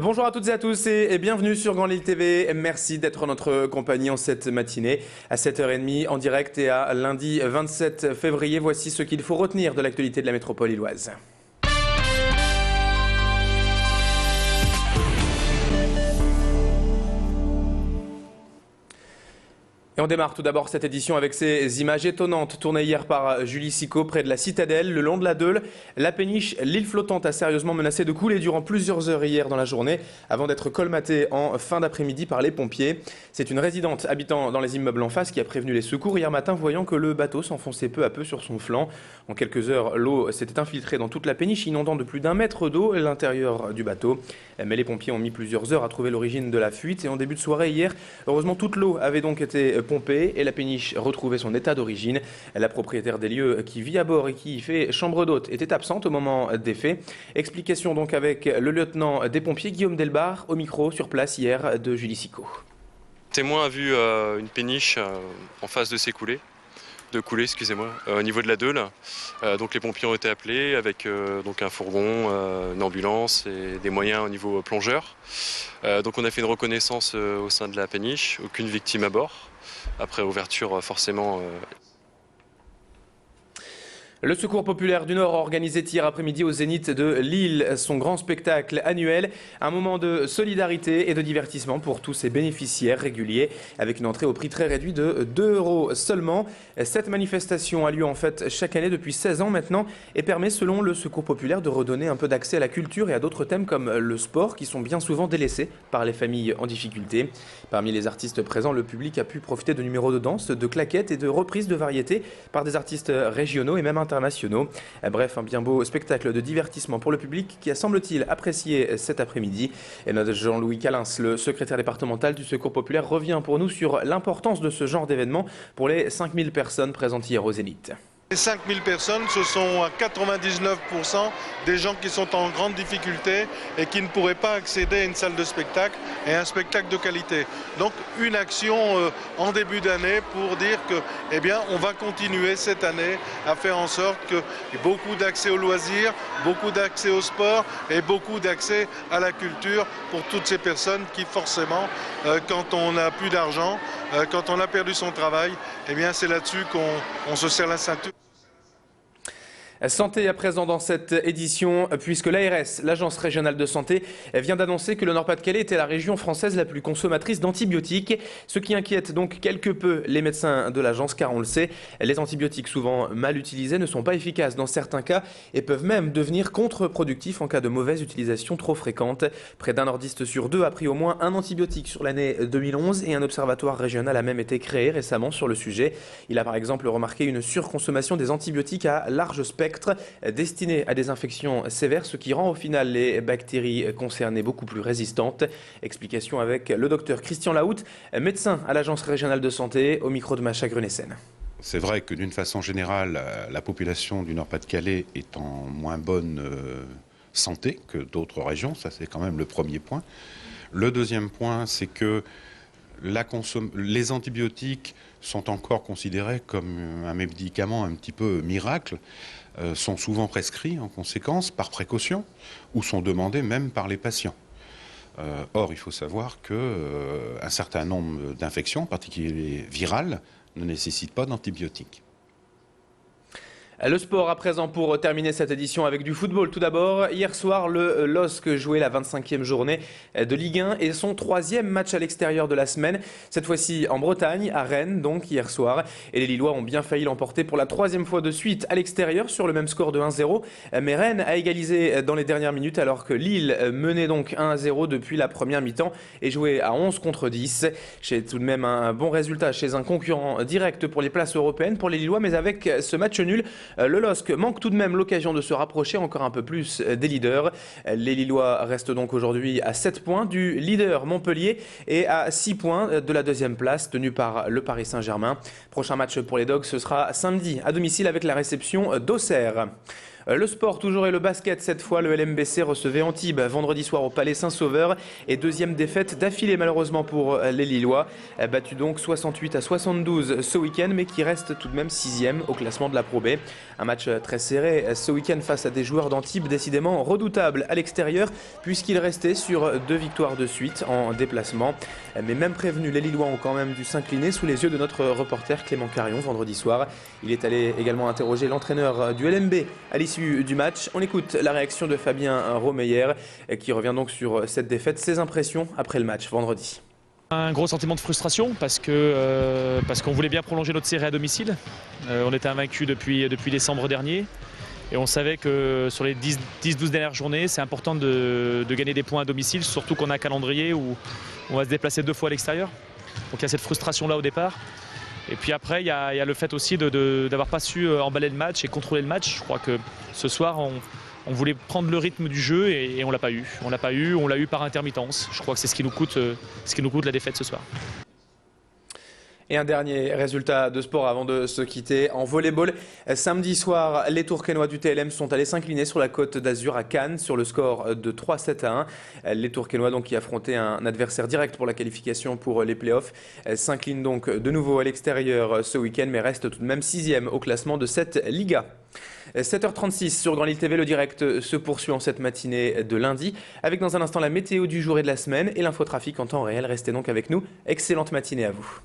Bonjour à toutes et à tous et bienvenue sur Grand Lille TV. Merci d'être en notre compagnie en cette matinée à 7h30 en direct et à lundi 27 février. Voici ce qu'il faut retenir de l'actualité de la métropole lilloise. Et on démarre tout d'abord cette édition avec ces images étonnantes tournées hier par Julie Sicot près de la citadelle, le long de la Deule. La péniche, l'île flottante, a sérieusement menacé de couler durant plusieurs heures hier dans la journée avant d'être colmatée en fin d'après-midi par les pompiers. C'est une résidente habitant dans les immeubles en face qui a prévenu les secours hier matin, voyant que le bateau s'enfonçait peu à peu sur son flanc. En quelques heures, l'eau s'était infiltrée dans toute la péniche, inondant de plus d'1 mètre d'eau l'intérieur du bateau. Mais les pompiers ont mis plusieurs heures à trouver l'origine de la fuite et en début de soirée hier, heureusement toute l'eau avait donc été pompée et la péniche retrouvait son état d'origine. La propriétaire des lieux qui vit à bord et qui fait chambre d'hôte était absente au moment des faits. Explication donc avec le lieutenant des pompiers Guillaume Delbar au micro sur place hier de Julie Sicot. Le témoin a vu une péniche en phase de couler, au niveau de la Deule. Donc les pompiers ont été appelés avec donc un fourgon, une ambulance et des moyens au niveau plongeur. Donc on a fait une reconnaissance au sein de la péniche, aucune victime à bord. Après ouverture forcément. Le Secours populaire du Nord a organisé hier après-midi au Zénith de Lille son grand spectacle annuel, un moment de solidarité et de divertissement pour tous ses bénéficiaires réguliers, avec une entrée au prix très réduit de 2 € seulement. Cette manifestation a lieu en fait chaque année depuis 16 ans maintenant et permet selon le Secours populaire de redonner un peu d'accès à la culture et à d'autres thèmes comme le sport qui sont bien souvent délaissés par les familles en difficulté. Parmi les artistes présents, le public a pu profiter de numéros de danse, de claquettes et de reprises de variétés par des artistes régionaux et même internationaux. Bref, un bien beau spectacle de divertissement pour le public qui a, semble-t-il, apprécié cet après-midi. Et notre Jean-Louis Calins, le secrétaire départemental du Secours populaire, revient pour nous sur l'importance de ce genre d'événement pour les 5000 personnes présentes hier au Zénith. Les 5000 personnes, ce sont à 99% des gens qui sont en grande difficulté et qui ne pourraient pas accéder à une salle de spectacle et à un spectacle de qualité. Donc une action en début d'année pour dire que, eh bien, on va continuer cette année à faire en sorte qu'il y ait beaucoup d'accès aux loisirs, beaucoup d'accès au sport et beaucoup d'accès à la culture pour toutes ces personnes qui forcément, quand on n'a plus d'argent, quand on a perdu son travail, eh bien c'est là-dessus qu'on se serre la ceinture. Santé à présent dans cette édition, puisque l'ARS, l'Agence régionale de santé, vient d'annoncer que le Nord-Pas-de-Calais était la région française la plus consommatrice d'antibiotiques, ce qui inquiète donc quelque peu les médecins de l'agence, car on le sait, les antibiotiques souvent mal utilisés ne sont pas efficaces dans certains cas et peuvent même devenir contre-productifs en cas de mauvaise utilisation trop fréquente. Près d'un nordiste sur 2 a pris au moins un antibiotique sur l'année 2011 et un observatoire régional a même été créé récemment sur le sujet. Il a par exemple remarqué une surconsommation des antibiotiques à large spectre destiné à des infections sévères, ce qui rend au final les bactéries concernées beaucoup plus résistantes. Explication avec le docteur Christian Lahout, médecin à l'Agence régionale de santé, au micro de Macha Grenessen. C'est vrai que d'une façon générale, la population du Nord-Pas-de-Calais est en moins bonne santé que d'autres régions, ça c'est quand même le premier point. Le deuxième point, c'est que les antibiotiques sont encore considérés comme un médicament un petit peu miracle, sont souvent prescrits en conséquence par précaution ou sont demandés même par les patients. Or, il faut savoir qu'un certain nombre d'infections, en particulier virales, ne nécessitent pas d'antibiotiques. Le sport à présent pour terminer cette édition avec du football. Tout d'abord, hier soir, le LOSC jouait la 25e journée de Ligue 1 et son 3e match à l'extérieur de la semaine. Cette fois-ci en Bretagne, à Rennes, donc hier soir. Et les Lillois ont bien failli l'emporter pour la 3e fois de suite à l'extérieur sur le même score de 1-0. Mais Rennes a égalisé dans les dernières minutes alors que Lille menait donc 1-0 depuis la première mi-temps et jouait à 11 contre 10. C'est tout de même un bon résultat chez un concurrent direct pour les places européennes pour les Lillois, mais avec ce match nul, le LOSC manque tout de même l'occasion de se rapprocher encore un peu plus des leaders. Les Lillois restent donc aujourd'hui à 7 points du leader Montpellier et à 6 points de la 2e place tenue par le Paris Saint-Germain. Prochain match pour les Dogs, ce sera samedi à domicile avec la réception d'Auxerre. Le sport toujours et le basket, cette fois le LMBC recevait Antibes vendredi soir au Palais Saint-Sauveur et deuxième défaite d'affilée malheureusement pour les Lillois, battu donc 68-72 ce week-end mais qui reste tout de même 6e au classement de la Pro B. Un match très serré ce week-end face à des joueurs d'Antibes décidément redoutables à l'extérieur puisqu'ils restaient sur 2 victoires de suite en déplacement. Mais même prévenus, les Lillois ont quand même dû s'incliner sous les yeux de notre reporter Clément Carion vendredi soir. Il est allé également interroger l'entraîneur du LMB à l'issue du match. On écoute la réaction de Fabien Romeyer qui revient donc sur cette défaite, ses impressions après le match vendredi. Un gros sentiment de frustration parce qu'on voulait bien prolonger notre série à domicile. On était invaincus depuis décembre dernier et on savait que sur les 10-12 dernières journées, c'est important de gagner des points à domicile, surtout qu'on a un calendrier où on va se déplacer 2 fois à l'extérieur. Donc il y a cette frustration-là au départ. Et puis après, il y a le fait aussi d'avoir pas su emballer le match et contrôler le match. Je crois que ce soir, on voulait prendre le rythme du jeu et on l'a pas eu. On l'a eu par intermittence. Je crois que c'est ce qui nous coûte la défaite ce soir. Et un dernier résultat de sport avant de se quitter. En volleyball, samedi soir, les Tourquenois du TLM sont allés s'incliner sur la Côte d'Azur à Cannes sur le score de 3-7-1. Les Tourquenois donc, qui affrontaient un adversaire direct pour la qualification pour les playoffs s'inclinent donc de nouveau à l'extérieur ce week-end mais restent tout de même 6e au classement de cette Liga. 7h36 sur Grand Lille TV, le direct se poursuit en cette matinée de lundi avec dans un instant la météo du jour et de la semaine et l'infotrafic en temps réel. Restez donc avec nous. Excellente matinée à vous.